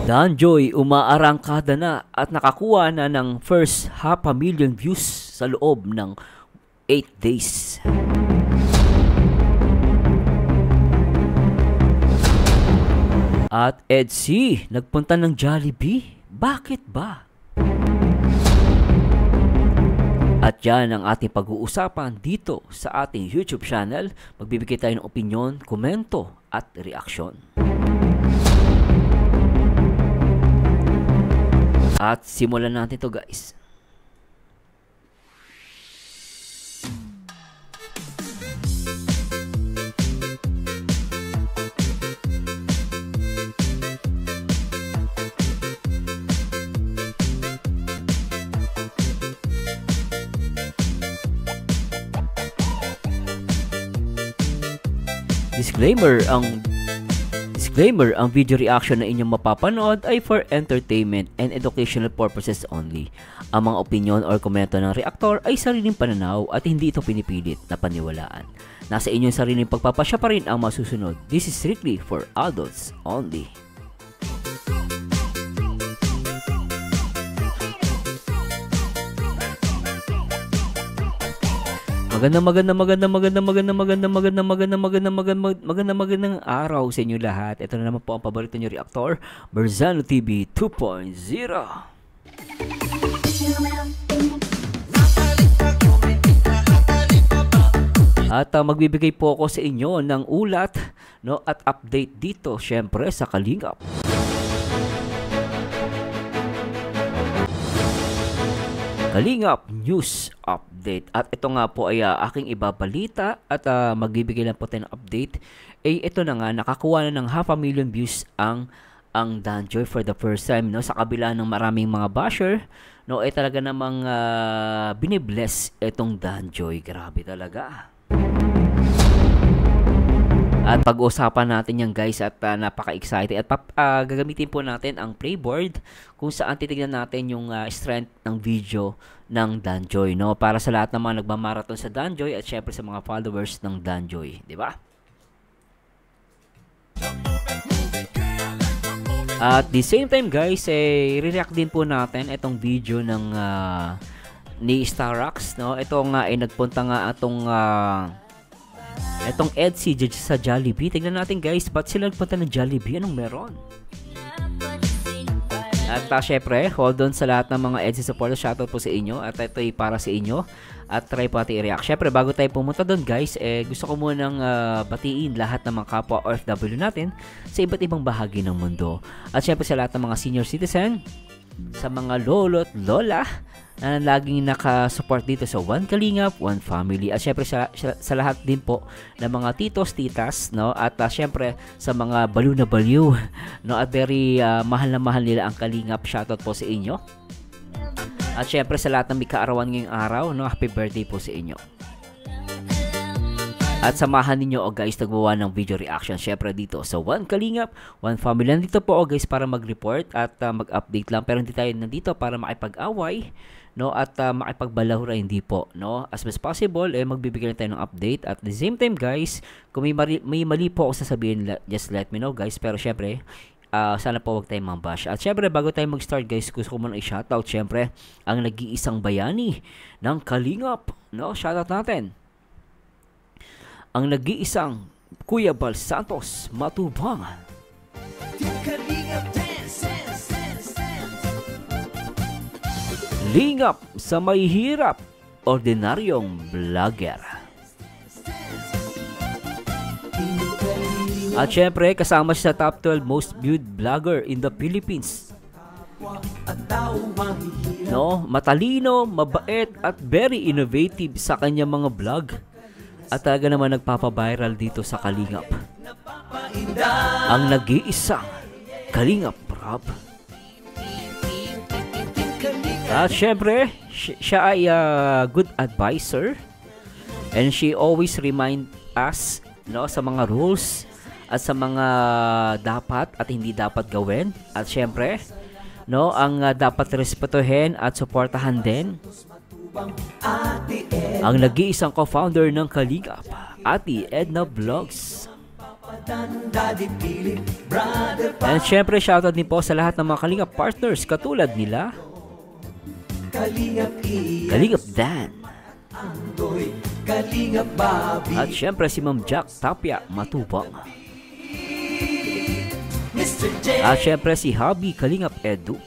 Danjoy umaarangkada na at nakakuha na ng first 500,000 views sa loob ng 8 days. At EDC nagpunta ng Jollibee. Bakit ba? At yan ang ating pag-uusapan dito sa ating YouTube channel. Magbibigay tayo ng opinyon, komento at reaksyon. At simulan natin to, guys. Disclaimer, ang video reaction na inyong mapapanood ay for entertainment and educational purposes only. Ang mga opinion or komento ng reaktor ay sariling pananaw at hindi ito pinipilit na paniwalaan. Nasa inyong sariling pagpapasya pa rin ang masusunod. This is strictly for adults only. Magandang araw sa inyo lahat. Ito na naman po ang paborito nyo reaktor, Berzano TV 2.0. At magbibigay po ako sa inyo ng ulat, no, at update dito syempre sa Kalingap. Kalingap News Update. At ito nga po ay aking ibabalita at magbibigay lang po tayo ng update. Ito na nga, nakakuha na ng 500,000 views ang Danjoy for the first time, no? Sa kabila ng maraming mga basher, no, talaga namang binibless itong Danjoy. Grabe talaga. At pag-usapan natin yan, guys, at napaka-excited. At gagamitin po natin ang playboard kung saan titignan natin yung strength ng video ng Danjoy, no? Para sa lahat ng mga nagmamarathon sa Danjoy at syempre sa mga followers ng Danjoy, di ba? At the same time, guys, i-react din po natin itong video ng ni Starax, no? Ito nga nagpunta nga itong EDC sa Jollibee. Tignan natin, guys, ba't sila nagpunta ng Jollibee? Anong meron? At syempre, hold on sa lahat ng mga EDC supporters. Shoutout po sa inyo. At ito ay para sa inyo. At try po natin i-react. Syempre, bago tayo pumunta doon, guys, gusto ko munang batiin lahat ng mga kapwa OFW natin sa iba't ibang bahagi ng mundo. At syempre sa lahat ng mga senior citizen, sa mga lolo at lola na laging nakasupport dito sa One Kalingap, One Family. At syempre sa lahat din po ng mga titos, titas, no? At syempre sa mga baliw na baliw, no? At very mahal na mahal nila ang Kalingap. Shoutout po sa inyo. At syempre sa lahat ng may kaarawan ngayong araw, no? Happy birthday po sa inyo. At samahan ninyo, guys, nagbawa ng video reaction syempre dito sa One Kalingap, One Family. Nandito po, guys, para mag-report at mag-update lang. Pero hindi tayo nandito para makipag-away, no, at makipagbalahura, hindi po, no. As much as possible, magbibigay tayo ng update. At the same time, guys, kung may mali po ako sasabihin, just let me know, guys. Pero syempre, sana po wag tayong mambash. At syempre, bago tayo mag-start, guys, gusto ko muna i-shoutout, syempre, ang nag-iisang bayani ng Kalingap, no. Shoutout natin ang nag-iisang Kuya Bal Santos Matubang. Lingap sa may hirap, ordinaryong vlogger. At syempre, kasama siya sa top 12 most viewed vlogger in the Philippines. No, matalino, mabait at very innovative sa kanyang mga vlog. At talaga naman nagpapa-viral dito sa Kalingap. Ang nag-iisang Kalingap Rob. At syempre, siya ay good advisor. And she always remind us, no, sa mga rules at sa mga dapat at hindi dapat gawin. At syempre, no, ang dapat respetuhin at suportahan din. Ang nag-iisang co-founder ng Kalingap, Ate Edna Vlogs. And syempre, shoutout din po sa lahat ng mga Kalingap partners katulad nila Kalingap Dan, at syempre si Ma'am Jack Tapia Matubang, at syempre si Hobby Kalingap Edu,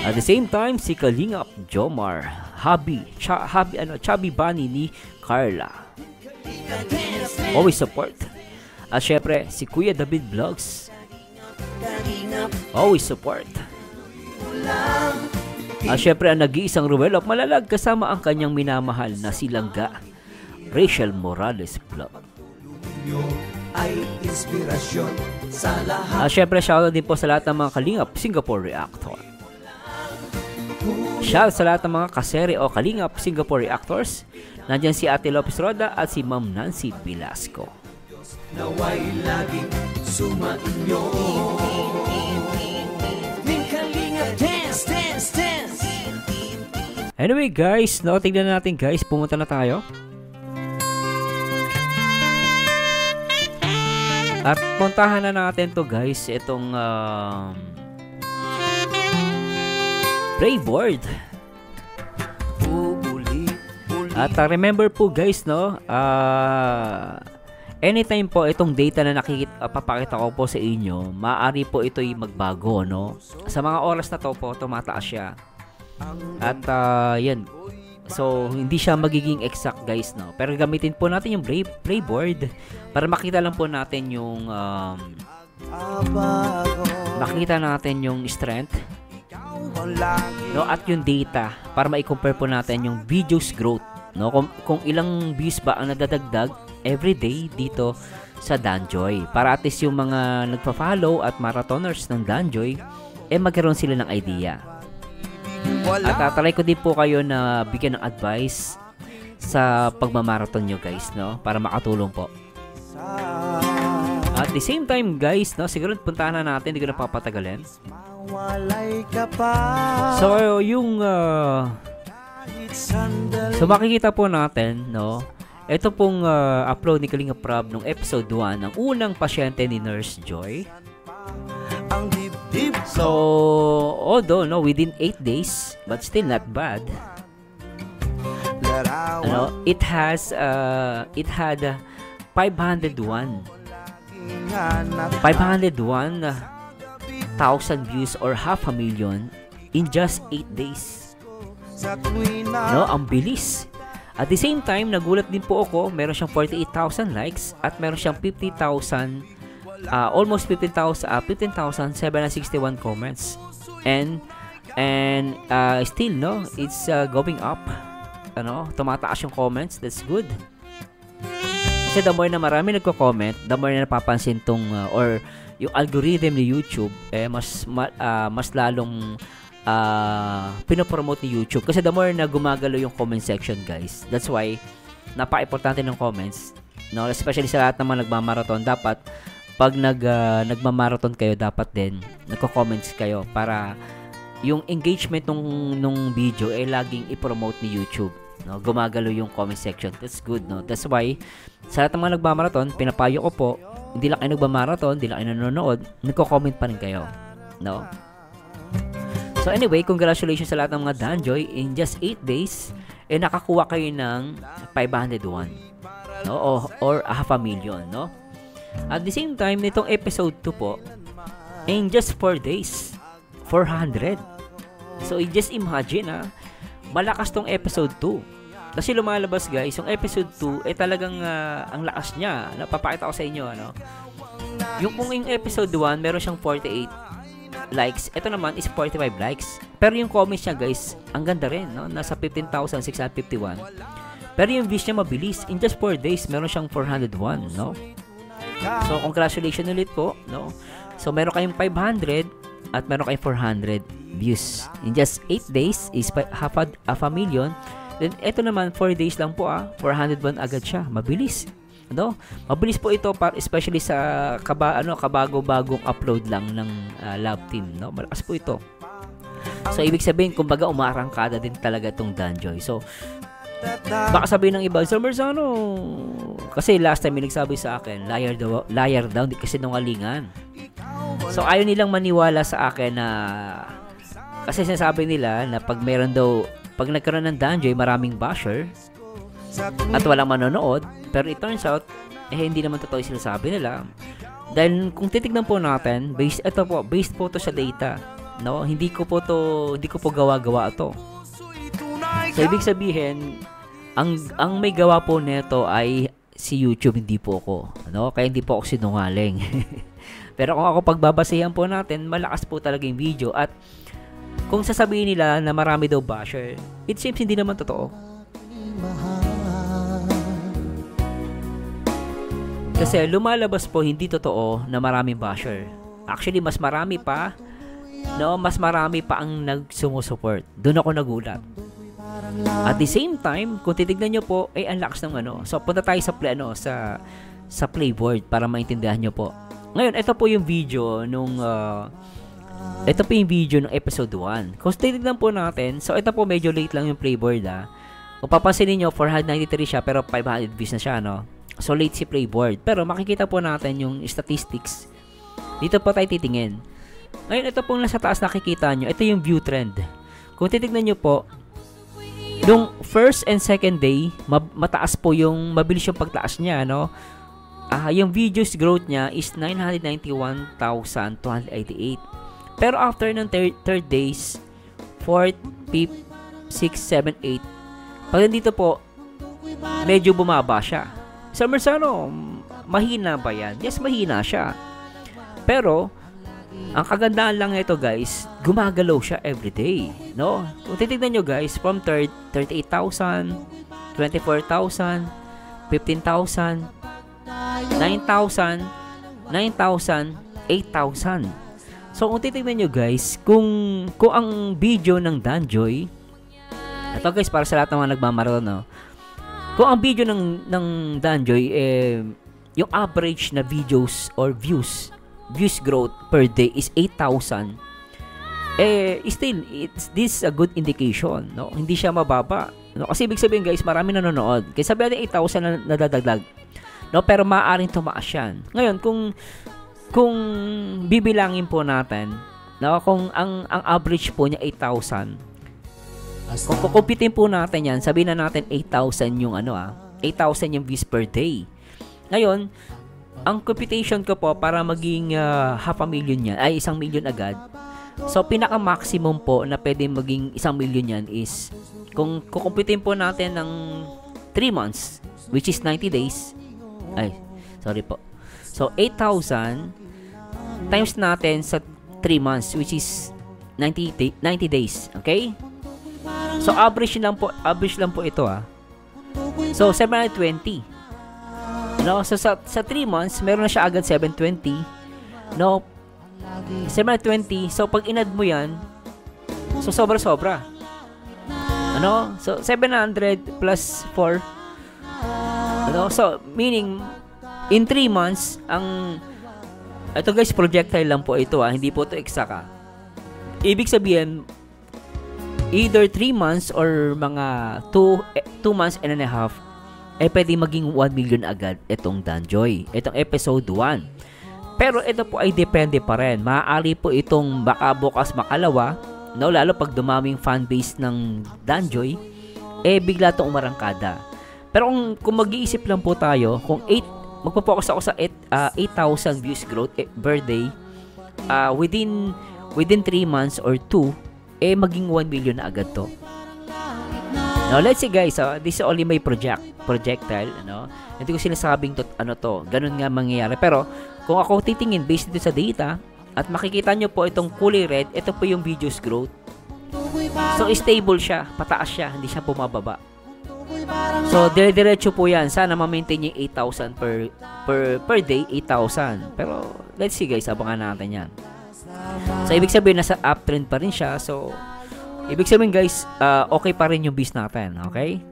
at the same time si Kalingap Jomar, Chubby Bunny ni Carla, always support. At syempre si Kuya David Vlogs, always support. At syempre ang nag-iisang Ruel of Malalag kasama ang kanyang minamahal na si Langga Rachel Morales Vlog. At syempre shoutout din po sa lahat ng mga Kalingap Singapore Reactor. Shoutout sa lahat ng mga kasere o Kalingap Singapore Reactors. Nandyan si Ate Lopez Roda at si Ma'am Nancy Velasco. Naway laging sumainyo. Anyway guys, no, tignan natin guys, pumunta na tayo. At puntahan na natin to guys, itong Playboard. At remember po guys, no, anytime po itong data na papakita ko po sa inyo, maaari po ito'y magbago, no. Sa mga oras na to po, tumataas siya. At yan, so hindi siya magiging exact guys, no. Pero gamitin po natin yung Playboard para makita lang po natin yung makita natin yung strength, no, at yung data para ma-compare po natin yung videos growth, no, kung ilang views ba ang nadadagdag everyday dito sa Danjoy, para at least yung mga nagpa-follow at marathoners ng Danjoy magkaroon sila ng idea. At tatry ko din po kayo na bigyan ng advice sa pagmamarathon nyo guys, no, para makatulong po. At the same time guys, no, siguro puntahan na natin, hindi ko na papatagalin. So yung so makikita po natin, no, ito pong upload ni Kalingap Rob nung episode 1 ng unang pasyente ni Nurse Joy. So although no, within 8 days, but still not bad. Ano, it had 501,000 views or 500,000 in just 8 days. No, ang bilis. At the same time, nagulat din po ako, meron siyang 48,000 likes at meron siyang 50,000 almost 15,761 comments. And still, no, it's going up. Ano, tumataas yung comments. That's good. Kasi the more na marami nagko-comment, the more na napapansin tong or yung algorithm ni YouTube mas lalong pinopromote ni YouTube. Kasi the more na gumagalo yung comment section, guys. That's why napaka-importante ng comments, no, especially sa lahat ng mga nagmamarathon. Dapat pag nagmamarathon kayo, dapat din nagko-comments kayo para yung engagement nung video laging i-promote ni YouTube, no, gumagalo yung comment section. That's good, no. That's why sa lahat ng mga nagmamarathon, pinapayo ko po, hindi lang kayo nagmamarathon, hindi lang kayo nanonood, nagko-comment pa rin kayo, no. So anyway, congratulations sa lahat ng mga Danjoy. In just 8 days nakakuha kayo ng 501, no, or 500,000, no. At the same time, nitong episode 2 po, in just 4 days, 400. So, just imagine, malakas tong episode 2. Kasi lumalabas, guys, yung episode 2, talagang ang lakas niya. Napapakita ko sa inyo, ano. Yung kung yung episode 1, meron siyang 48 likes. Ito naman is 45 likes. Pero yung comments niya, guys, ang ganda rin, no? Nasa 15,651. Pero yung views niya mabilis. In just 4 days, meron siyang 401, no? So, congratulations ulit po, no? So, meron kayong 500 at meron kayong 400 views. In just 8 days is 500,000. Then, ito naman, 4 days lang po, 401 agad siya. Mabilis, no? Mabilis po ito, especially sa kabago-bagong upload lang ng lab team, no? Malakas po ito. So, ibig sabihin, kumbaga, umarangkada din talaga itong Danjoy. So, Baka sabihin ng iba, Sir Merzano, kasi last time may nagsabi sa akin, liar daw, kasi nungalingan. So ayaw nilang maniwala sa akin na, kasi sinasabi nila na pag meron daw, pag nagkaroon ng Danjoy, maraming basher at walang manonood. Pero it turns out, hindi naman totoo yung sinasabi nila. Dahil kung titignan po natin, based po to sa data, no? Hindi ko po gawa-gawa to. So ibig sabihin, ang may gawa po nito ay si YouTube, hindi po ako, no? Kaya hindi po ako sinungaling. Pero kung ako pagbabasehan po natin, malakas po talaga yung video. At kung sasabihin nila na marami daw basher, it seems hindi naman totoo. Kasi lumalabas po hindi totoo na maraming basher. Actually, mas marami pa, no? Mas marami pa ang nagsumusuport. Doon ako nagulat. At the same time, kung titignan nyo po, ay ang lakas ng ano. So, punta tayo sa playboard para maintindihan nyo po. Ngayon, ito po yung video nung episode 1. Kung titignan po natin, so ito po medyo late lang yung playboard, Kung papansinin nyo, 493 siya, pero 500 views na siya, no? So, late si playboard. Pero makikita po natin yung statistics. Dito po tayo titingin. Ngayon, ito pong nasa taas nakikita nyo. Ito yung view trend. Kung titignan nyo po, nung first and second day, mataas po yung, mabilis yung pagtaas niya, no? Yung videos growth niya is 991,288. Pero after ng third days, 4th, 5th, 6th, 7th, 8th, pag nandito po, medyo bumaba siya. Sir Merzano, mahina ba yan? Yes, mahina siya. Pero, ang kagandahan lang ito guys, gumagalaw siya everyday, no? Kung titignan nyo guys, from 38,000, 24,000, 15,000, 9,000, 9,000, 8,000. So, kung titignan nyo guys, kung ang video ng Danjoy, ito guys, para sa lahat ng mga nagmamaroon, no? Kung ang video ng Danjoy, yung average na videos or views growth per day is 8,000, still, this is a good indication, no? Hindi siya mababa, no? Kasi ibig sabihin guys, marami nanonood. Kaya sabi natin 8,000 na nadadagdag, no? Pero maaaring tumaas yan. Ngayon, kung bibilangin po natin, no? Kung ang average po niya 8,000, kung kukumpitin po natin yan, sabihin na natin 8,000 yung 8,000 yung views per day. Ngayon, ang computation ko po para maging 500,000 yan, ay 1,000,000 agad. So, pinaka-maximum po na pwede maging 1,000,000 yan is, kung kukumpitin po natin ng 3 months, which is 90 days, So, 8,000 times natin sa 3 months, which is 90 days, okay? So, average lang po ito, So, 720. No, so sa 3 months, meron na siya agad 720. No, 720. So, pag inad mo yan, so, sobra-sobra. Ano? So, 700 plus 4. Ano? So, meaning, in 3 months, ito guys, projectile lang po ito, hindi po ito exact, Ibig sabihin, either 3 months or mga 2 months and a half, pwede maging 1 million agad itong Danjoy, itong episode 1. Pero ito po ay depende pa rin. Maaari po itong baka bukas makalawa, no? Lalo pag dumaming fanbase ng Danjoy, bigla itong umarangkada. Pero kung mag-iisip lang po tayo, kung magpo-focus ako sa 8,000 views growth per day, within 3 months or 2, maging 1 million na agad to. Now, let's say guys, this is only my projectile, Hindi ko sinasabing ganun nga mangyayari. Pero, kung ako titingin based dito sa data, at makikita nyo po itong kulay red, ito po yung videos growth. So, stable siya, pataas siya, hindi siya bumababa. So, dire-diretso po yan. Sana ma-maintain yung 8,000 per day, 8,000. Pero, let's see guys, abangan natin yan. So, ibig sabihin, nasa uptrend pa rin siya. So, ibig sabihin guys, okay pa rin yung biz natin. Okay?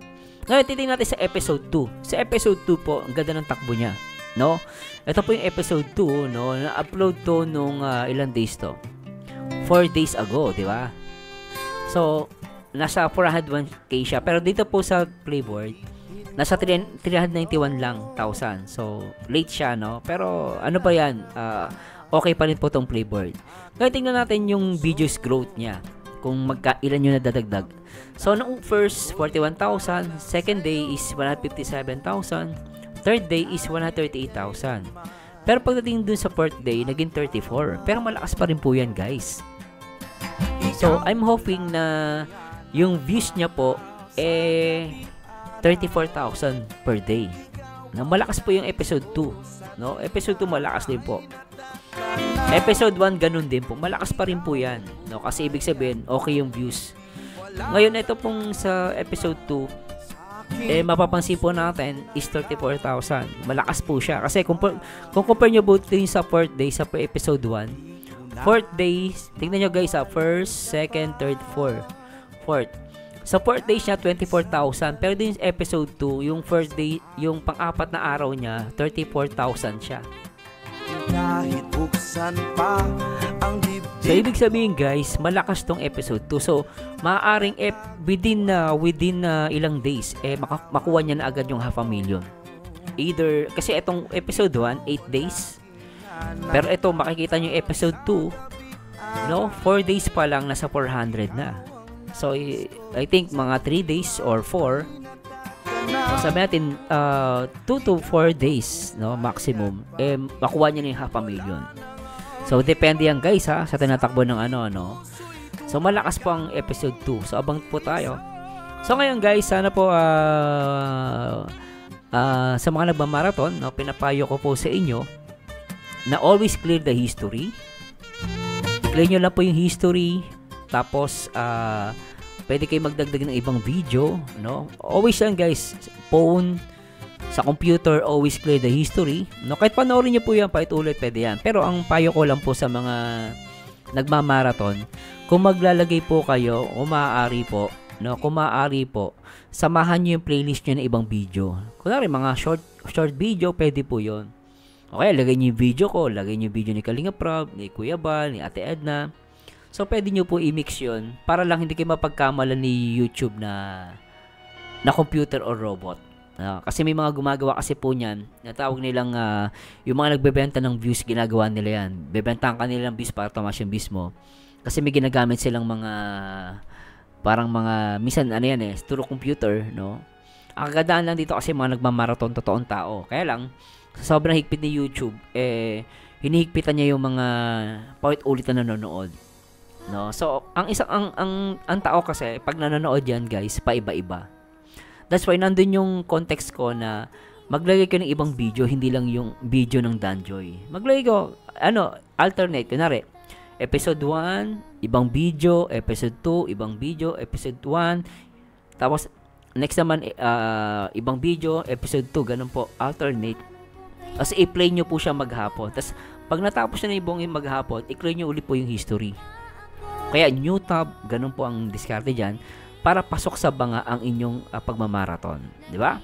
Ngayon, titingnan natin sa episode 2. Sa episode 2 po, ang ganda ng takbo niya. No? Ito po yung episode 2, no? Na-upload to nung ilang days to? 4 days ago, di ba? So, nasa 401k siya. Pero dito po sa Playboard, nasa 391 lang thousand. So, late siya, no? Pero, ano pa yan? Okay pa rin po tong Playboard. Ngayon, tingnan natin yung videos growth niya. Kung ilan yung nadadagdag. So, noong first, 41,000. Second day is 157,000. Third day is 138,000. Pero pagdating dun sa fourth day, naging 34. Pero malakas pa rin po yan, guys. So, I'm hoping na yung views niya po, 34,000 per day. Na malakas po yung episode 2. No? Episode 2 malakas din po. Episode 1 ganun din po. Malakas pa rin po yan. No? Kasi ibig sabihin, okay yung views. Ngayon, ito pong sa episode 2, mapapansin po natin is 34,000. Malakas po siya. Kasi kung compare nyo both din sa 4th day sa episode 1, 4th day, tingnan nyo guys first, second, third, fourth. Sa 4th day siya, 24,000. Pero din sa episode 2, yung 4th day, yung pang-apat na araw niya, 34,000 siya. Kahit buksan pa ang dibdib. So, ibig sabihin guys, malakas tong episode 2. So, maaaring within ilang days, makuha niya na agad yung 500,000. Either, kasi itong episode 1, 8 days. Pero ito, makikita nyo yung episode 2, no? 4 days pa lang, nasa 400 na. So, I think mga 3 days or 4, sabi natin 2 to 4 days, no, maximum, makuha niya na yung 500,000. So, depende yan guys sa tinatakbo ng ano. So, malakas po ang episode 2. So, abang po tayo. So, ngayon guys, sana po sa mga nagmamarathon, no, pinapayo ko po sa inyo na always clear the history. Clear nyo lang po yung history. Tapos, pwede kayo magdagdag ng ibang video, no? Always yan guys, phone, sa computer, always clear the history, no? Kahit panoorin nyo po yan, paulit-ulit, pwede yan. Pero ang payo ko lang po sa mga nagmamarathon, kung maglalagay po kayo, kung maaari po, samahan nyo yung playlist nyo ng ibang video. Kunwari, mga short video, pwede po yon. Okay, lagay nyo yung video ko, lagay nyo yung video ni Kalinga Prab, ni Kuya Bal, ni Ate Edna. So, pwede nyo po i-mix yun para lang hindi kayo mapagkamalan ni YouTube na computer or robot. Kasi may mga gumagawa kasi po niyan, natawag nilang yung mga nagbebenta ng views, ginagawa nila yan. Bebentahan ka nila ng views para tumaas yung views mo. Kasi may ginagamit silang mga, parang mga, minsan ano yan through computer, no? Ang kagadaan lang dito kasi mga nagmamarathon, totoong tao. Kaya lang, sobrang higpit ni YouTube, hinihigpitan niya yung mga paulit-ulit na nanonood. No? So, ang tao kasi, pag nanonood yan guys, paiba-iba. That's why nandun yung context ko na maglagay ko ng ibang video, hindi lang yung video ng Danjoy. Maglagay ko, alternate. Kunwari, episode 1, ibang video, episode 2, ibang video, episode 1, tapos, next naman, ibang video, episode 2, ganun po, alternate. Tapos, i-play nyo po siya maghapon. Tapos, pag natapos na yung maghapon, i-play nyo ulit po yung history. Kaya, new tab, ganun po ang diskarte dyan, para pasok sa banga ang inyong pagmamarathon. Di ba?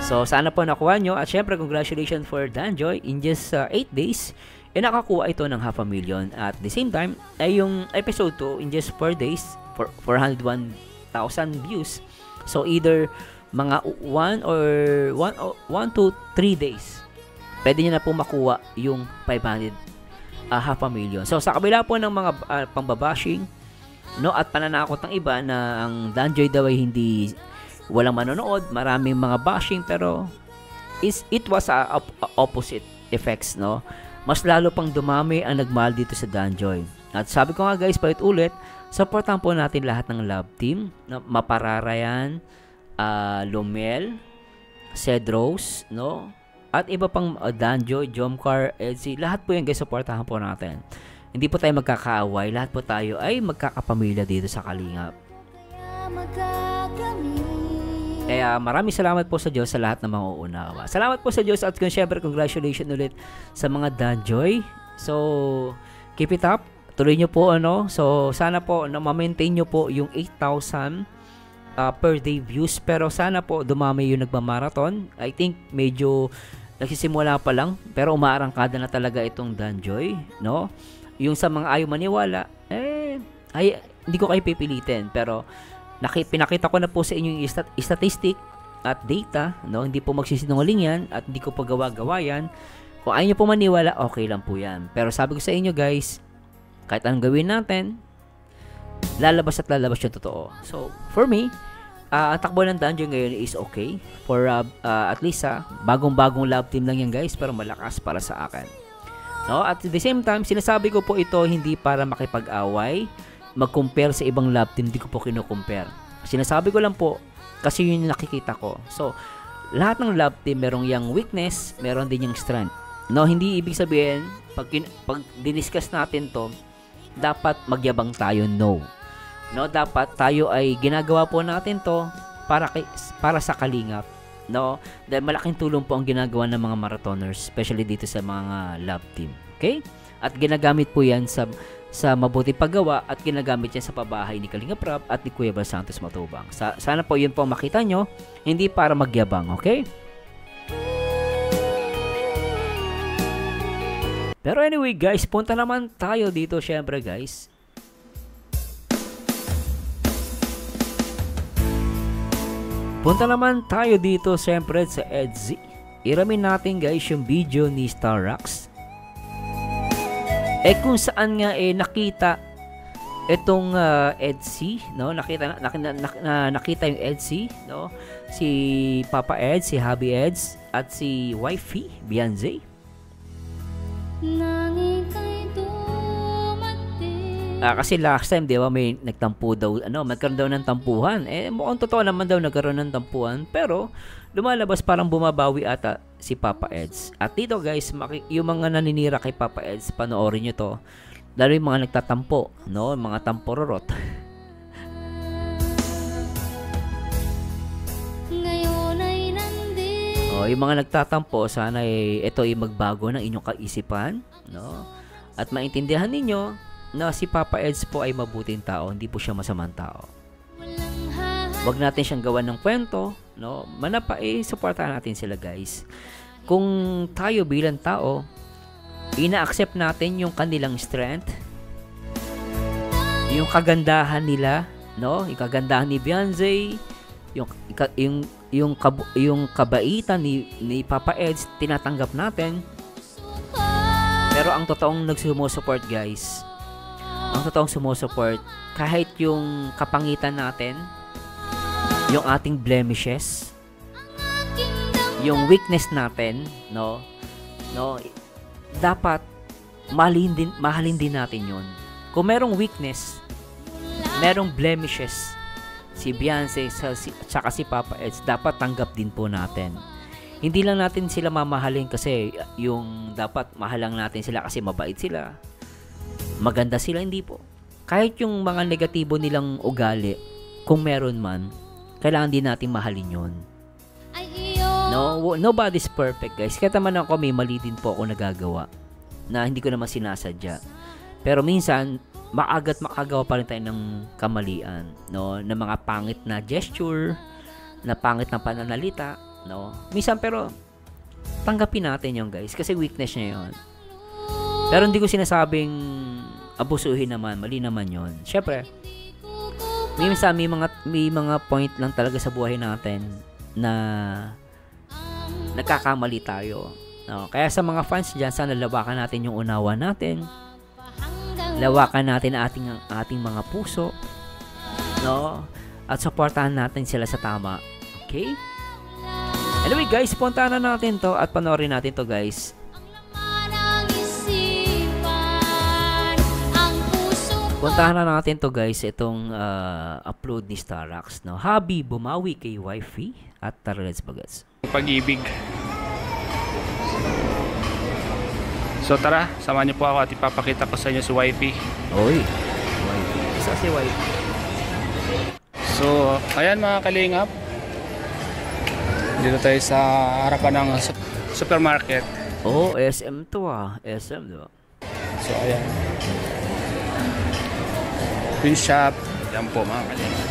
So, sana po nakuha nyo. At syempre, congratulations for Danjoy. In just 8 days, nakakuha ito ng 500,000. At the same time, ay yung episode 2, in just 4 days, 401,000 views. So, either mga 1 to 3 days, pwede nyo na po makuha yung 500,000. So, sa kabila po ng mga pambabashing, no, at pananakot ng iba na ang Danjoy daw ay hindi walang manonood, maraming mga bashing, pero it was opposite effects, no. Mas lalo pang dumami ang nagmahal dito sa Danjoy. At sabi ko nga guys, ulit, supportan po natin lahat ng love team, no? Mapararayan, Lomel, Cedros, no, at iba pang Danjoy, Jomcar, Elsie, lahat po yan guys, supportahan po natin. Hindi po tayo magkakaaway. Lahat po tayo ay magkakapamilya dito sa Kalingap. Kaya maraming salamat po sa Diyos sa lahat ng mga uunawa. Salamat po sa Diyos at syempre congratulations ulit sa mga Danjoy. So, keep it up. Tuloy nyo po So, sana po ma-maintain nyo po yung 8,000 per day views. Pero sana po dumami yung nagmamarathon. I think medyo nagsisimula pa lang. Pero umaarangkada na talaga itong Danjoy, no? Yung sa mga ayaw maniwala, hindi ko kayo pipilitin, pero pinakita ko na po sa inyo yung statistic at data, no? Hindi po magsisinungaling yan at hindi ko pa gawa-gawa yan. Kung ayaw nyo po maniwala, okay lang po yan. Pero sabi ko sa inyo guys, kahit anong gawin natin, lalabas at lalabas yung totoo. So, for me, ang takbo ng dungeon ngayon is okay. For at least bagong-bagong love team lang yan guys, pero malakas para sa akin. No? At the same time, sinasabi ko po ito hindi para makipag-away, mag-compare sa ibang love team, hindi ko po kino-compare. Sinasabi ko lang po, kasi yun yung nakikita ko. So, lahat ng love team merong yung weakness, meron din yung strength. No, hindi ibig sabihin, pag diniscuss natin to, dapat magyabang tayo, no. No, dapat tayo ay ginagawa po natin to para sa kalingap. No, dahil malaking tulong po ang ginagawa ng mga marathoners, especially dito sa mga love team. Okay? At ginagamit po yan sa mabuti paggawa at ginagamit yan sa pabahay ni Kalinga Prab at ni Kuya Bal Santos Matubang. Sana po yun po makita nyo, hindi para magyabang, okay? Pero anyway guys, punta naman tayo dito syempre guys. Punta naman tayo dito syempre sa Etsy. Iramin natin guys yung video ni Starrax. Kung saan nga nakita itong Etsy, no? Nakita yung Etsy, no? Si Papa Eds, si Hubby Eds at si Wifey Beyonce. Kasi last time, di ba, may nagtampo daw, magkaroon daw ng tampuhan. Mukhang totoo naman daw nagkaroon ng tampuhan, pero lumalabas parang bumabawi ata si Papa Eds. At dito guys, yung mga naninira kay Papa Eds, panoorin nyo to. Lalo yung mga nagtatampo, no? Mga tampororot. Yung mga nagtatampo, sana ito ay magbago ng inyong kaisipan, no? At maintindihan ninyo na si Papa Eds po ay mabuting tao, hindi po siya masamang tao. Wag natin siyang gawan ng kwento, no? Manapa supportahan natin sila, guys. Kung tayo bilang tao, ina-accept natin yung kanilang strength, yung kagandahan nila, no? Yung kagandahan ni Beyonce, yung kabaitan ni Papa Eds, tinatanggap natin. Pero ang totoong nagsumusuport guys, ang totoong sumusuport, kahit yung kapangitan natin, yung ating blemishes, yung weakness natin, no, dapat mahalin din natin yun. Kung merong weakness, merong blemishes, si Beyonce saka si Papa Eds, dapat tanggap din po natin. Hindi lang natin sila mamahalin kasi yung dapat mahalang natin sila kasi mabait sila, maganda sila, hindi po. Kahit yung mga negatibo nilang ugali, kung meron man, kailangan din natin mahalin yun. No, nobody's perfect guys. Kaya naman ako, may mali din po ako nagagawa na hindi ko naman sinasadya. Pero minsan, makagawa pa rin tayo ng kamalian, no, ng mga pangit na gesture, na pangit na pananalita, no. Minsan pero tanggapin natin 'yon, guys, kasi weakness niya 'yon. Pero hindi ko sinasabing abusuhin naman, mali naman 'yon. Syempre, minsan may mga point lang talaga sa buhay natin na nagkakamali tayo, no. Kaya sa mga fans diyan, sana lawakan natin yung unawa natin. Lawakan natin ang ating mga puso, no? At supportahan natin sila sa tama. Okay? Anyway guys, puntahan na natin to at panoorin natin to guys. Puntahan na natin to guys, itong upload ni Starrax, no? Hubby bumawi kay Wifey at tara, let's bagets. Pag-ibig. So tara, samahan niyo po ako at ipapakita ko sa inyo si Wifey. Oy, Wifey. Isa si Wifey. So, ayan mga kalingap. Dito tayo sa harapan ng supermarket. Oh, SM to SM diba? So, ayan. Pin shop. Yan po mga kalingap.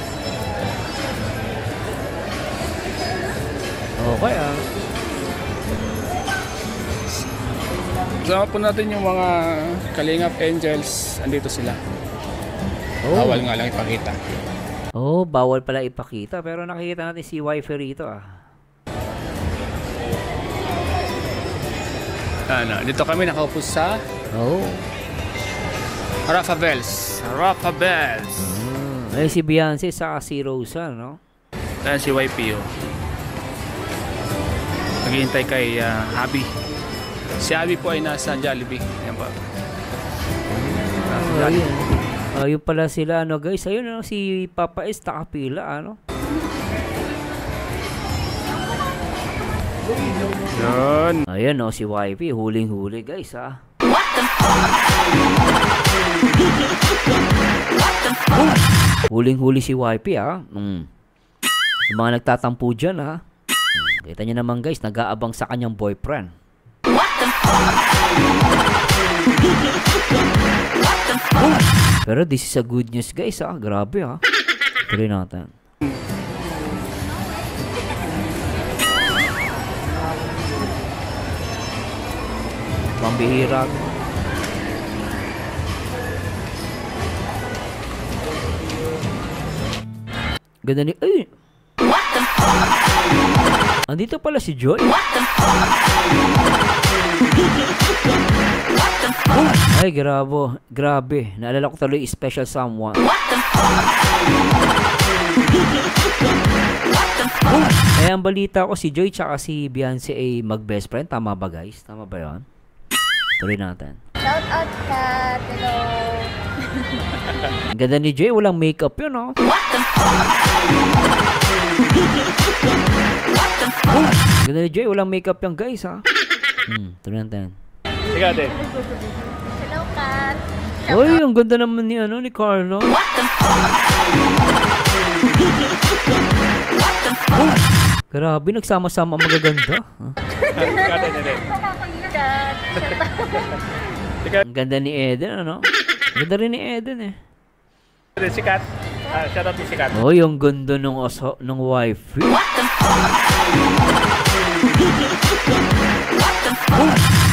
Okay Sama po natin yung mga Kalingap Angels. Andito sila. Oh. Bawal nga lang ipakita. Oh, bawal pala ipakita. Pero nakikita natin si wifi rito Dito kami nakaupo sa Oh. Rafa Bells. Rafa Bells. Si Beyonce sa si Rosa, no? Ayan si YP. Naghihintay kay Abby. Si Abby po ay nasa Jollibee. Ayan pa. Ayun. Ayun pala sila, guys. Ayun, si Papa S nakapila, Yun. Ayan, si YP. Huling-huli, guys, Huling-huli si YP, Yung mga nagtatampo dyan, Kita nyo naman, guys, nag-aabang sa kanyang boyfriend. Pero this is a good news, guys, Grabe, Tuloy natin. Pambihira. Ganda ni... Ay! Andito pala si Joy. Ay, grabe. Naalala ko tuloy Special Someone. Kaya ang balita ko si Joy tsaka si Beyonce ay mag-best friend. Tama ba, guys? Tama ba yun? Tuloy natin. Shout out, Kat. Hello. Ang ganda ni Joy. Walang makeup yun, Ganda ni Joy. Walang makeup yan, guys, Tuloy natin. Sige, ate. Hello, Kat. Uy, ang ganda naman ni Carlo. Grabe, nagsama-sama ang magaganda. Ang ganda ni Eden, Ang ganda rin ni Eden, Si Kat. Shout out si Kat. Oh, yung ganda nung wife.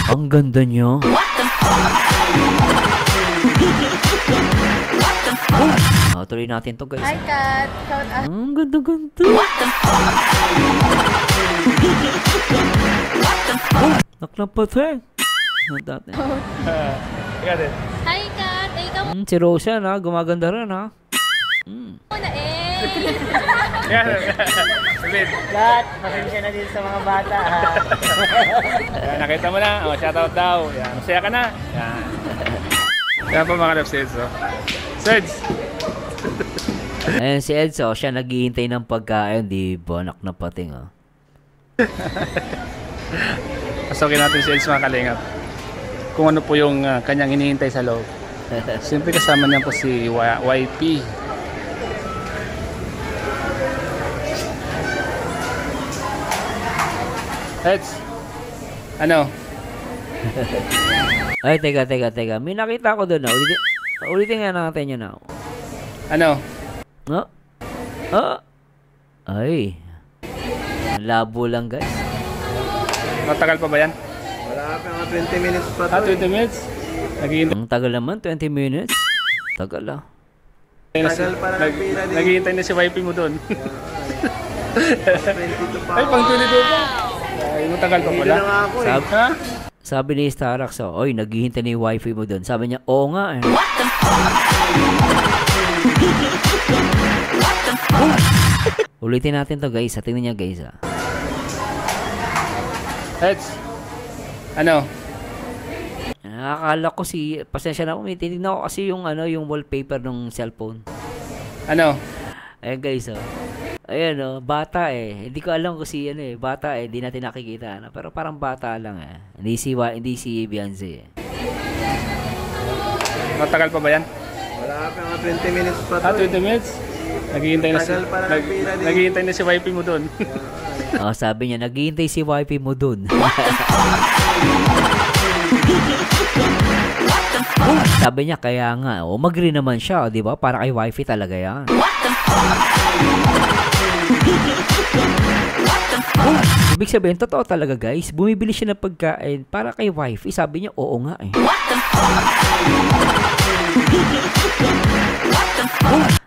Ang ganda niya. Tuloy natin to, guys. Hi, Kat. Shout out. Ang ganda. Naklapateng. Natin. Sige, ate. Hi, Kat. Ay, ikaw Si Rosa, gumaganda rin, muna eh. Sabihin. Lahat, pasensya na dito sa mga bata. Nakita mo na. Shoutout daw. Yan. Masaya ka na. Yan. Yan po mga love Seds. Seds. Ayan si Edso, siya naghihintay ng pagkain, di ba? Napating, Pasokin natin si Seds, mga kalingap. Kung ano po yung kanyang hinihintay sa loob. Siyempre kasama niya po si YP. Seds. Ano? Ay, teka. May nakita ko doon, Ulitin nga natin yun, Ano? Ay. Labo lang, guys. Matagal pa ba yan? Wala pa mga 20 minutes pa 20 minutes? Naghihintay. Ang tagal naman, 20 minutes. Tagal, Tagal para nagpira din. Naghihintay na si YP mo doon. 22 pa Ay, pang 22 pa. Ay, matagal pa Hindi pala. na nga ako eh. Ha? Sabi ni Starax, oy, naghihintay na yung wifi mo doon. Sabi niya, oo nga, Ulitin natin to, guys. Tingnan niya, guys, Heads. Ano? Nakakala ko pasensya na ako, may tinignan ko kasi yung wallpaper ng cellphone. Ano? Ayan, guys, Ayan, bata Hindi ko alam kung bata hindi natin nakikita, pero parang bata lang Hindi si Beyonce Matagal pa ba yan? Wala pa mga 20 minutes pa 20 minutes? Naghihintay na Tagal para nagpira din. naghihintay na si YP mo doon. Sabi niya, naghihintay si wifi mo dun. Sabi niya, kaya nga, mag-green naman siya, di ba? Para kay wifi talaga yan. Ibig sabihin, totoo talaga, guys. Bumibili siya ng pagkain para kay wifi. Sabi niya, oo nga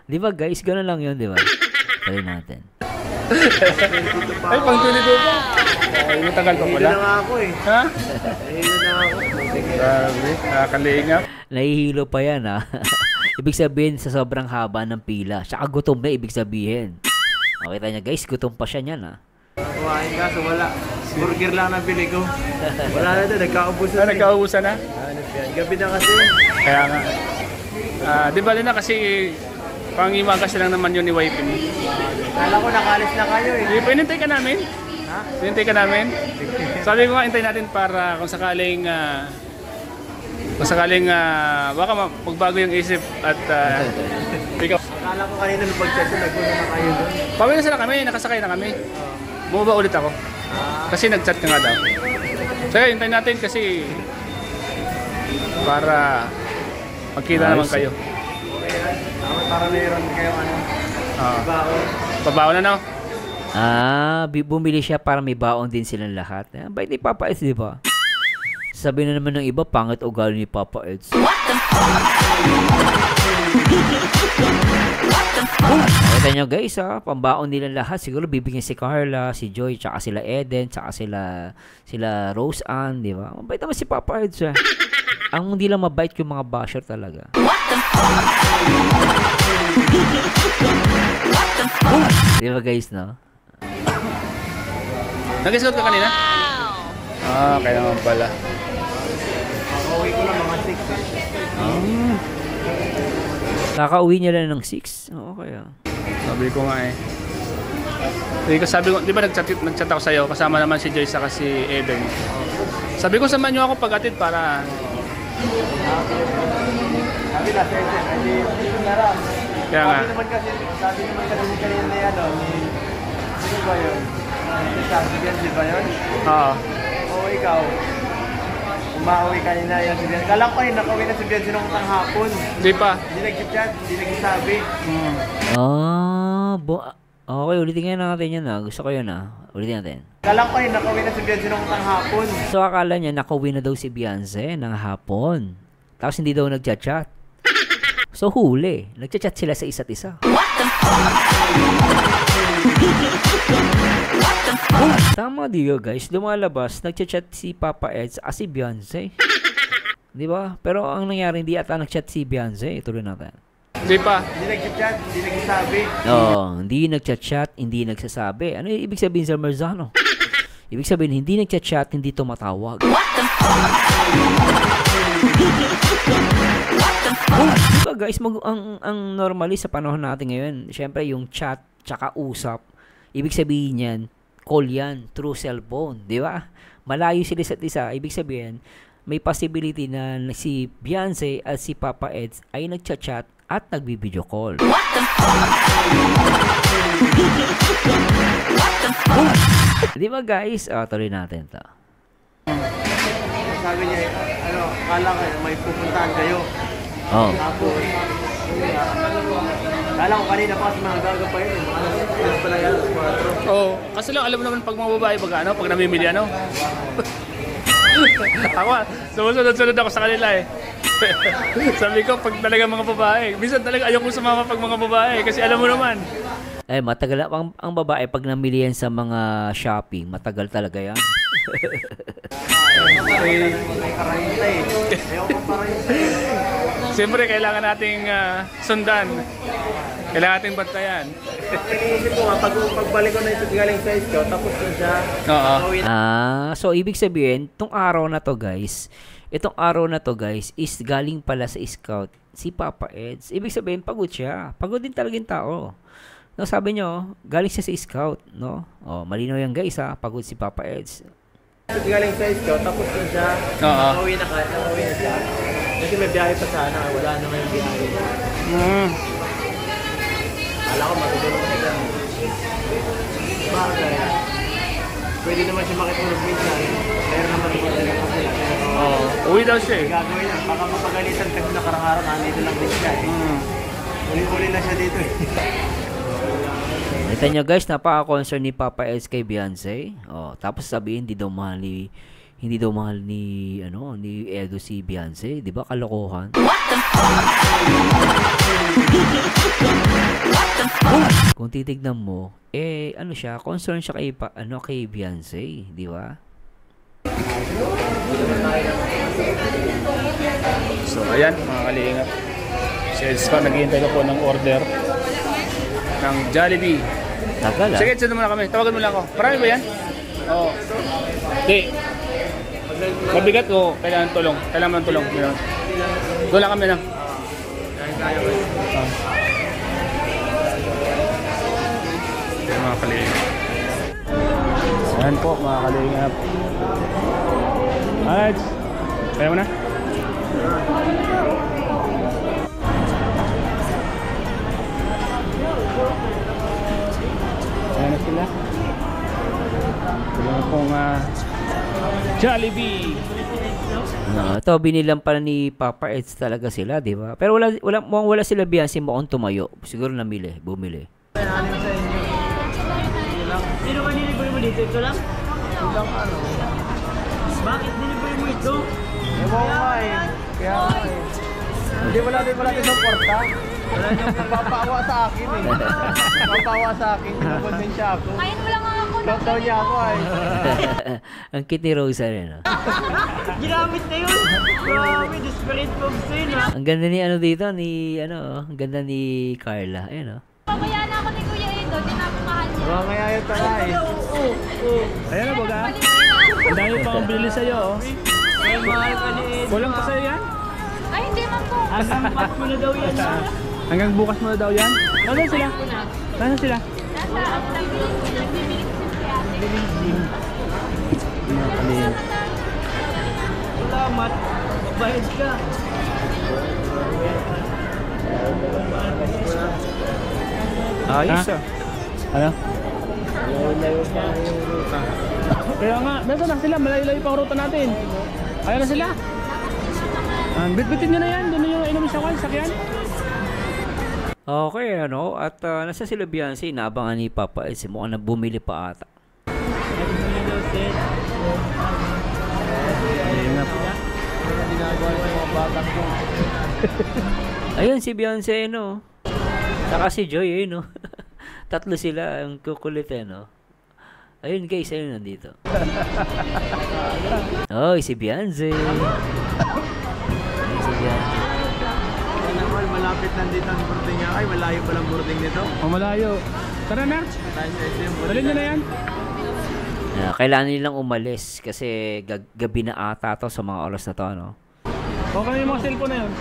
Di ba guys, gano'n lang yun, di ba? Try natin. Ay, pang 22 pa. Ay, matagal pa Hilo pala. na nga ako eh. Ha? Hilo na ako. Grabe, nakakalingap. Nahihilo pa yan, ha? Ibig sabihin, sa sobrang haba ng pila. Tsaka gutom na, ibig sabihin. O, kita niya guys, gutom pa siya niyan, ha? Kumain ka, so wala. Burger lang ang bili ko. Wala na ito, nagkaubusan. Ah, nagkaubusan na? Hanap yan. Gabi na kasi. Kaya nga. Di ba na kasi pangimagas lang naman yun ni Wife. Kala ko nakalis na kayo eh. Di ba, inintay ka namin? Ha? Inintay ka namin? Sabi ko nga, intay natin para kung sakaling baka magbago yung isip at ikaw. Kala ko kanina nung pag-chat ko, nagpunta na kayo doon. Pawin na sila kami, nakasakay na kami. Bumaba ulit ako. Kasi nag-chat ka nga daw. So yun, hintayin natin kasi para magkita naman kayo. Okay lang. Para mayroon kayo ano. Baon. Pabaon na no? Bumili siya para may baon din silang lahat. Bait ni Papa Eds, di ba? Sabi na naman ng iba, pangit ugali ni Papa Eds. Kita nyo guys, pambaon nila lahat. Siguro bibigyan si Carla, si Joy, tsaka sila Eden, tsaka sila Rose Ann, di ba? Mabait naman si Papa Eds. Ang hindi lang mabait yung mga basher talaga. Di ba guys, no? Nag-scout ka kanina? Kaya naman pala. Pauwi ko lang mga 6. Kakauwi niya lang ng 6. Oo, kaya. Sabi ko nga eh. Sabi ko, di ba nag-chat ako sa'yo, kasama naman si Joy saka si Eden. Sabi ko, samahan niyo ako pag-atid para... Sabi na, sir, hindi narap. Kaya nga. Sabi naman kasi ni kanina na yan, sino ba yun? Sabi yan, di ba yun? Oo. Oo, ikaw. Umauwi kanina yan si Bian. Kala ko kayo, nakauwi na si Bian sinong hapon. Di pa. Hindi nag-chat, hindi nagsasabi. Okay, ulitin nga natin yan, Gusto ko yun, Ulitin natin. Kala ko kayo, nakauwi na si Bian sinong hapon. So, akala niya nakauwi na daw si Beyonce ng hapon. Tapos hindi daw nagchat-chat. So, huli. Nagchat-chat sila sa isa't isa. Tama diyo guys. Lumalabas, nagchat-chat si Papa Eds at si Beyonce. Di ba? Pero ang nangyari, hindi ata nagchat si Beyonce. Ituloy natin. Di pa. Hindi nag-chat, hindi nagsasabi. Hindi nagchat-chat, hindi nagsasabi. Ano yung ibig sabihin sa Marzano? Ibig sabihin, hindi nagchat-chat, hindi tumatawag. Diba guys, ang normally sa panahon natin ngayon, syempre yung chat, tsaka usap, ibig sabihin yan, call yan, through cellphone, di ba? Malayo sila sa isa, ibig sabihin, may possibility na si Beyonce at si Papa Eds ay nagchat-chat at nagbi-video call. Di ba guys? Tuloy natin to. Sabi niya, kala kayo, may pupuntahan kayo. Tapos, kala ko kanina pa kasi mga gaga pa yun. Alas pala yan, alas 4. Oo. Kasi lang, alam mo naman pag mga babae, pag namimili, Ako, sumusunod-sunod ako sa kanila eh. Sabi ko, pag talaga mga babae, minsan talaga ayoko sumama pag mga babae kasi alam mo naman. Matagal ang babae pag namili yan sa mga shopping, matagal talaga yan. Siyempre, kailangan nating sundan. Kailangan nating bantayan. Iniisip ko nga, pagbalik ko na ito galing sa scout, tapos yun siya. Oo. So ibig sabihin, itong araw na to guys, is galing pala sa scout si Papa Eds. Ibig sabihin, pagod siya. Pagod din talaga yung tao. No, sabi nyo, galing siya sa scout, no? Malinaw yan guys, pagod si Papa Eds. Galing sa scout, tapos yun siya. Nakauwi na siya. Kasi may biyahe pa sana, wala naman yung biyahe. Kala ko matutulog siya. Bagay. Pwede naman siya makitulog minsan. Pero naman yung talaga ko sila. Uwi daw siya eh. Gagawin yan. Baka mapagalitan kasi nakarang araw, nandito lang din siya eh. Uli-uli na siya dito eh. Kita nyo guys, napaka-concern ni Papa Eds kay Beyonce. Tapos sabihin, hindi Hindi daw mahal ni Edo si Beyonce, 'di ba? Kalokohan. Kung titignan mo, ano siya, concern siya kay Beyonce, 'di ba? So ayan mga kalingap. Si Eds pa naghihintay ko po ng order ng Jollibee. Tagal ah. Sige, sunod muna kami. Tawagan mo lang ako. Marami ba yan? Oo. Hindi. Mabigat ko. Kailangan tulong. Kailangan ng tulong. Doon lang kami na. Mga kalingap. Ayan po mga kalingap. Alex, kaya mo na? Ayan na sila. Sila na pong Jollibee. Ito, binilang pala ni Papa Eds talaga sila, di ba? Pero wala sila Beyonce mukhang tumayo. Siguro bumili. Sino ka nilibre mo dito? Ito lang? Ito lang ano? Bakit nilibre mo ito? Ewan ko eh. Kaya hindi wala din ng kwarta. Wala niyong napapawa sa akin eh. Napapawa sa akin. Nakonsensya ako. Kain mo lang ako. Shoutout niya ako ay. Ang cute ni Rosa rin, no? Ginamit na yun. Grabe, desperate moves din ha. Ang ganda ni ang ganda ni Carla. Ayun, no? Pamaya na ako ni Kuya Edo. Dinapamahan niya. Mga kaya yun tala eh. Ayan na baga. Ang dami pa akong bili sa'yo. Ay, mahal ka ni Ed. Kulang pa sa'yo yan? Ay, hindi man po. Asampat mo na daw yan ha. Hanggang bukas mo na daw yan? Nasaan sila? Nasaan sila? Nasa nagbibilis si ate. Salamat. Bayad ka. Ayos ah. Ano? Layo pa yung ruta. Kaya nga, nasa na sila? Malayo-layo pa ang ruta natin. Ayan na sila. Bit-bitin nyo na yan. Doon na yung inom sa sakyan. Okay, at nasa sila Beyonce, inaabangan ni Papa Eds, mukhang na bumili pa ata. Ayun si Beyonce, saka si Joy, no? Tatlo sila, ang kukulit, no? Ayun guys, ayun nandito. Si Beyonce. Si Beyonce. Malapit nandito ang boarding niya. Ay, malayo pa lang boarding nito. Malayo. Tara na. Dalhin nyo na yan. Kailangan nilang umalis kasi gabi na ata to sa mga oras na to, no? Okay yung mga cellphone na yun.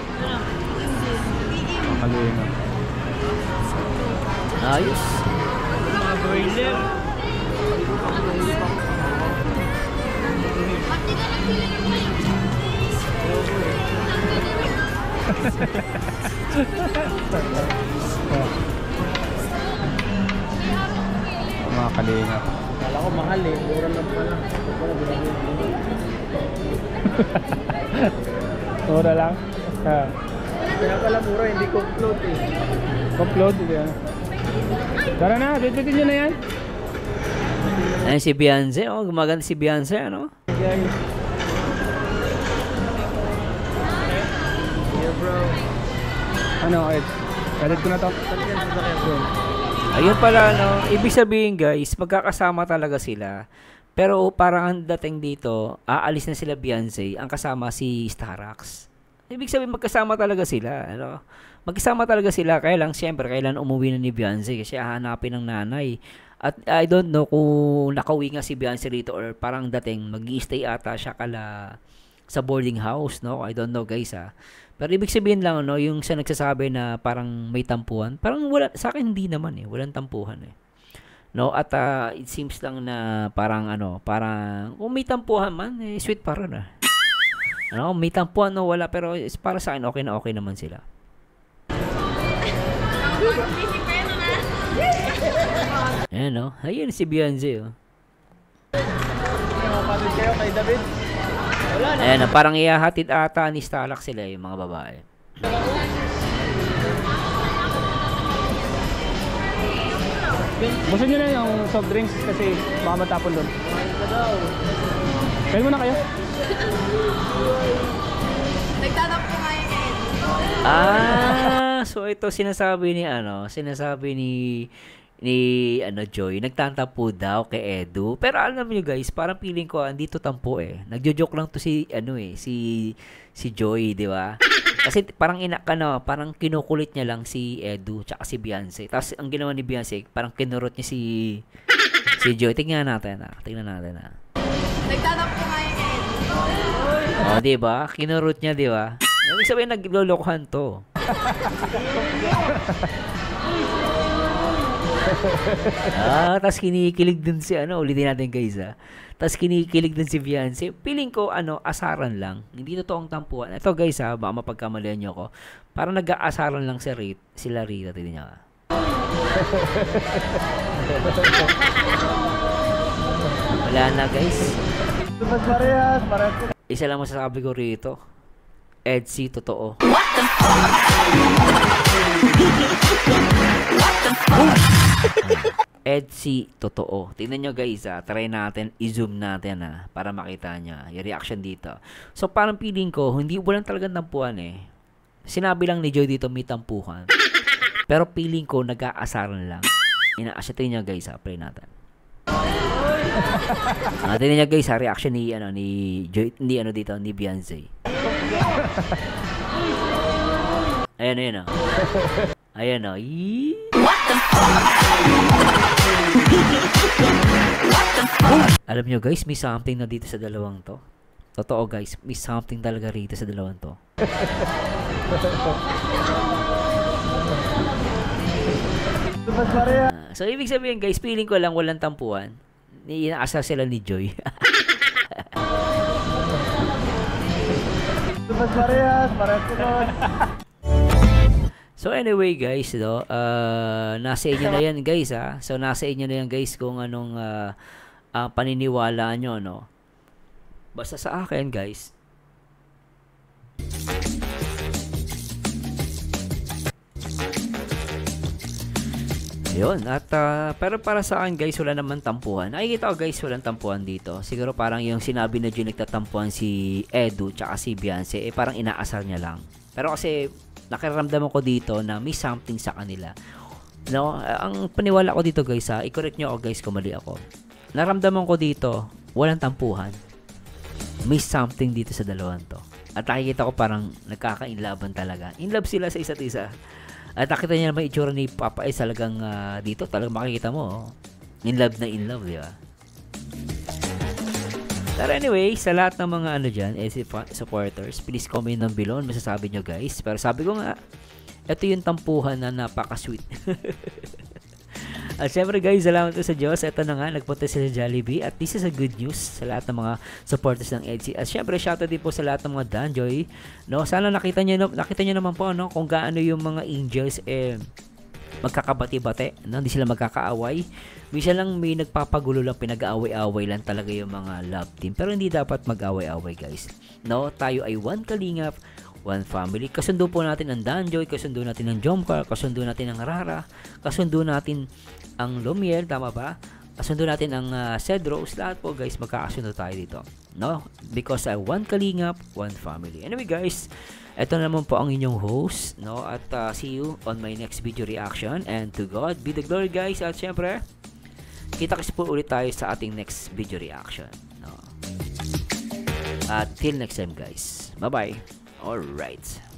Makaluin na. Ayos. Mga broiler. Mga kalingap. Kala ko mahal eh. Mura lang pala. Mura lang? Kaya pala mura, hindi complot eh. Complot? Tara na, bitbitin nyo na yan. Ayun si Beyonce, gumaganda si Beyonce, ano? Yeah, bro. Ano, Ed? Edit ko na to. Ayun pala, ibig sabihin guys, magkakasama talaga sila. Pero parang ang dating dito, aalis na sila Beyonce, ang kasama si Starax. Ibig sabihin magkasama talaga sila, Magkasama talaga sila, kaya lang siyempre kailan umuwi na ni Beyonce kasi hahanapin ng nanay. At I don't know kung nakauwi nga si Beyonce rito or parang dating mag-i-stay ata siya sa boarding house, no? I don't know guys Pero ibig sabihin lang yung sa nagsasabi na parang may tampuhan, parang wala, sa akin hindi naman walang tampuhan No, at it seems lang na parang parang kung may tampuhan man, sweet pa rin may tampuhan wala, pero para sa akin okay na okay naman sila. Ayan ayun si Beyonce Kapatid kayo kay David? Wala na. Ayan parang ihahatid ata ni Stalax sila yung mga babae. Busin nyo na yung soft drinks kasi baka matapon doon. Kumain ka daw. Kain muna kayo. Nagtatanong po nga yun eh. So ito sinasabi ni Joy, nagtatampo daw kay Edu. Pero alam niyo guys, parang feeling ko andito tampo eh. Nagjo-joke lang to si Joy, di ba? Kasi parang parang kinukulit niya lang si Edu tsaka si Beyonce. Tapos ang ginawa ni Beyonce, parang kinurot niya si Joy. Tingnan natin. Nagtatanong po nga yun eh. Oh, di ba? Kinurot niya, di ba? Ibig sabihin naglolokohan to. Tas kinikilig din si ulitin natin guys tas kinikilig din si Beyonce. Feeling ko asaran lang, hindi totoong tampuhan. Ito guys baka mapagkamalian nyo ko, parang nag-aasaran lang sila Rita. Tignan nyo wala na guys. Isa lang masasabi ko rito, Edsy totoo. Edsy totoo. Tingnan nyo guys try natin, i-zoom natin para makita nyo yung reaction dito. So parang feeling ko walang talagang tampuhan eh. Sinabi lang ni Joy dito may tampuhan, pero feeling ko nag-aasaran lang. Inaasya. Tingnan nyo guys play natin. Tingnan nyo guys reaction ni Joy, dito ni Beyonce. Ayan Alam nyo guys, may something na dito sa dalawang to. Totoo guys, may something talaga rito sa dalawang to. So ibig sabihin guys, feeling ko lang walang tampuhan. Inaasa sila ni Joy. So anyway guys, nasa inyo na yan guys So nasa inyo na yan guys kung anong paniniwala nyo, no? Basta sa akin guys, yun. At pero para sa akin guys, wala naman tampuhan. Nakikita ko guys, walang tampuhan dito. Siguro parang yung sinabi na dyan nagtatampuhan si Edu tsaka si Beyonce, parang inaasar niya lang. Pero kasi nakiramdaman ko dito na may something sa kanila. No, ang paniwala ko dito guys i-correct nyo ako guys kung mali ako. Naramdaman ko dito, walang tampuhan. May something dito sa dalawang to. At nakikita ko parang nagkaka-inlaban talaga. In love sila sa isa't isa. At nakita niya naman itsura ni Papa ay talagang dito talagang makikita mo. In love, di ba? Pero anyway, sa lahat ng mga dyan, supporters, please comment down below. Masasabi nyo guys. Pero sabi ko nga, ito yung tampuhan na napaka-sweet. At syempre guys, salamat po sa Diyos. Ito na nga, nagpunta sila sa Jollibee. At this is a good news sa lahat ng mga supporters ng Edsy. At syempre, shoutout din po sa lahat ng mga Danjoy. No, sana nakita nyo naman po kung gaano yung mga angels magkakabati-bati. No? Hindi sila magkakaaway. Minsan lang may nagpapagulo lang, pinag-aaway-aaway lang talaga yung mga love team. Pero hindi dapat mag-aaway-aaway guys. No, tayo ay one kalingap, one family. Kasundo po natin ang Danjoy, kasundo natin ang Jomcar, kasundo natin ang Rara, kasundo natin ang Lumiere, tama ba? Kasundo natin ang Cedros. Lahat po guys, magkakasundo tayo dito. No? Because I one kalingap, one family. Anyway guys, ito naman po ang inyong host. No? At see you on my next video reaction. And to God be the glory guys. At syempre, kita-kits po ulit tayo sa ating next video reaction. No? At till next time guys. Bye-bye. Alright.